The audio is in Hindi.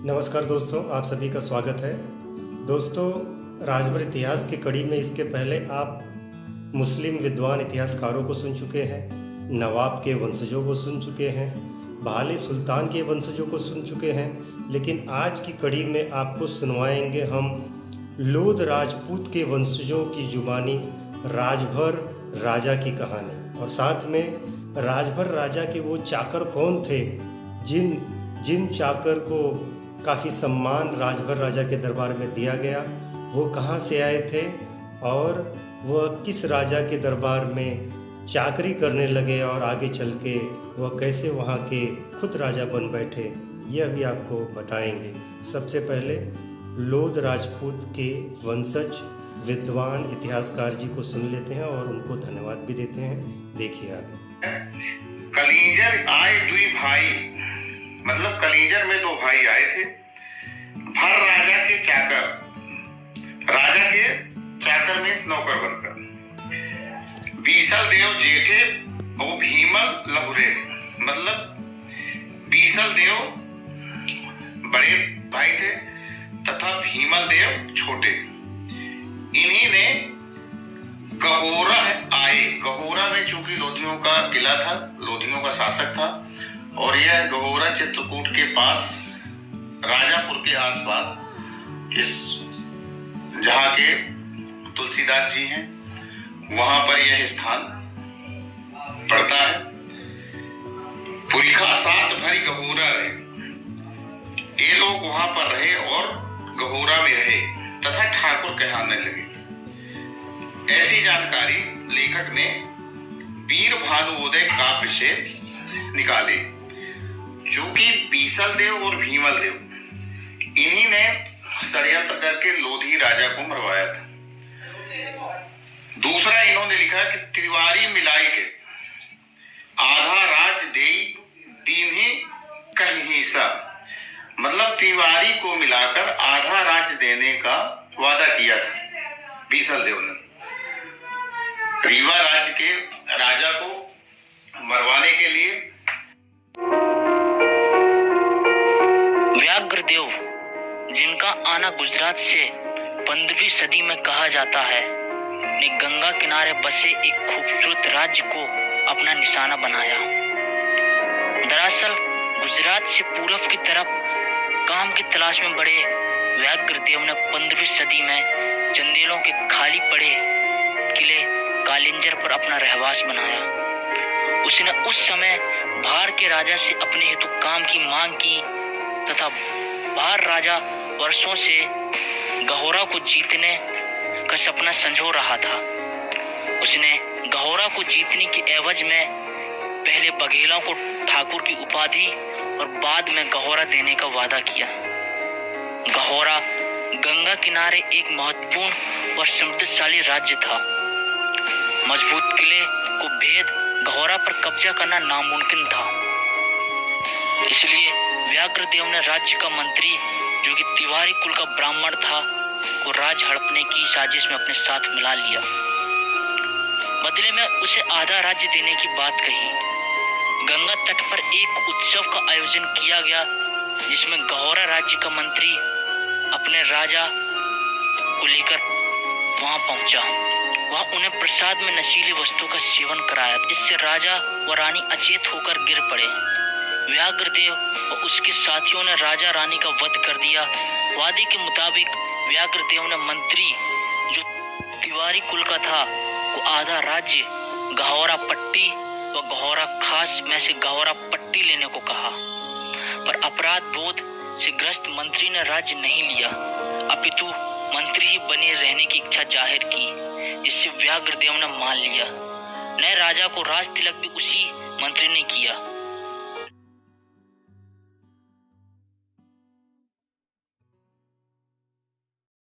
नमस्कार दोस्तों, आप सभी का स्वागत है। दोस्तों, राजभर इतिहास की कड़ी में इसके पहले आप मुस्लिम विद्वान इतिहासकारों को सुन चुके हैं, नवाब के वंशजों को सुन चुके हैं, बहाली सुल्तान के वंशजों को सुन चुके हैं, लेकिन आज की कड़ी में आपको सुनवाएंगे हम लोध राजपूत के वंशजों की जुबानी राजभर राजा की कहानी, और साथ में राजभर राजा के वो चाकर कौन थे जिन जिन चाकर को काफ़ी सम्मान राजभर राजा के दरबार में दिया गया, वो कहाँ से आए थे और वह किस राजा के दरबार में चाकरी करने लगे और आगे चल के वह कैसे वहाँ के खुद राजा बन बैठे, यह भी आपको बताएंगे। सबसे पहले लोध राजपूत के वंशज विद्वान इतिहासकार जी को सुन लेते हैं और उनको धन्यवाद भी देते हैं। देखिए आगे। कलिंजर आए दुई भाई, मतलब कलिंजर में दो भाई आए थे। भर राजा के चाकर, राजा के चाकर में नौकर बनकर। बीसल देव जेठे और भीमल लहुरे, मतलब बीसल देव बड़े भाई थे तथा भीमल देव छोटे। इन्हीं ने गहोरा आए। गहोरा में चूंकि लोधियों का किला था, लोधियों का शासक था, और यह गहोरा चित्रकूट के पास, राजापुर के आसपास, इस जहाँ के तुलसीदास जी हैं वहां पर यह स्थान पड़ता है। पुरिखा सात भरी गहोरा रहे। ये लोग वहां पर रहे और गहोरा में रहे तथा ठाकुर कहलाने लगे। ऐसी जानकारी लेखक ने वीर भानुउदय काव्य से निकाली। क्योंकि बीसल देव और भीमल देव, इन्हीं ने षड्यंत्र करके लोधी राजा को मरवाया था। दूसरा इन्होंने लिखा कि तिवारी मिलाई के आधा राज देई दीन्ही कहीं सा, मतलब तिवारी को मिलाकर आधा राज्य देने का वादा किया था बीसल देव ने। रीवा राज्य के राजा को मरवाने के लिए व्याघ्रदेव, जिनका आना गुजरात से 15वीं सदी में कहा जाता है, ने गंगा किनारे बसे एक खूबसूरत राज्य को अपना निशाना बनाया। दरअसल गुजरात से पूर्व की तरफ काम की तलाश में बड़े व्याघ्रदेव ने 15वीं सदी में चंदेलों के खाली पड़े किले कालिंजर पर अपना रहवास बनाया। उसने उस समय भार के राजा से अपने हेतु काम की मांग की तथा भार राजा वर्षों से गहोरा को जीतने का सपना संजो रहा था। उसने गहोरा को जीतने की एवज में पहले बघेलों को ठाकुर की उपाधि और बाद में गहोरा देने का वादा किया। गहोरा गंगा किनारे एक महत्वपूर्ण और समृद्धशाली राज्य था। मजबूत किले को भेद गहोरा पर कब्जा करना नामुमकिन था। इसलिए व्याघ्रदेव ने राज्य का मंत्री, जो कि तिवारी कुल का ब्राह्मण था, को राज हड़पने की साजिश में अपने साथ मिला लिया। बदले में उसे आधा राज्य देने की बात कही। गंगा तट पर एक उत्सव का आयोजन किया गया, जिसमें गहोरा राज्य का मंत्री अपने राजा को लेकर वहां पहुंचा। वह उन्हें प्रसाद में नशीली वस्तु का सेवन कराया, जिससे राजा व रानी अचेत होकर गिर पड़े। व्याघ्रदेव और उसके साथियों ने राजा रानी का वध कर दिया। वादी के मुताबिक व्याघ्रदेव ने मंत्री, जो तिवारी कुल का था, को आधा राज्य गहोरा पट्टी व गहोरा खास में से गहोरा पट्टी लेने को कहा, पर अपराध बोध से ग्रस्त मंत्री ने राज्य नहीं लिया, अपितु मंत्री ही बने रहने की इच्छा जाहिर की, जिससे व्याघ्रदेव ने मान लिया। नए राजा को राज तिलक भी उसी मंत्री ने किया।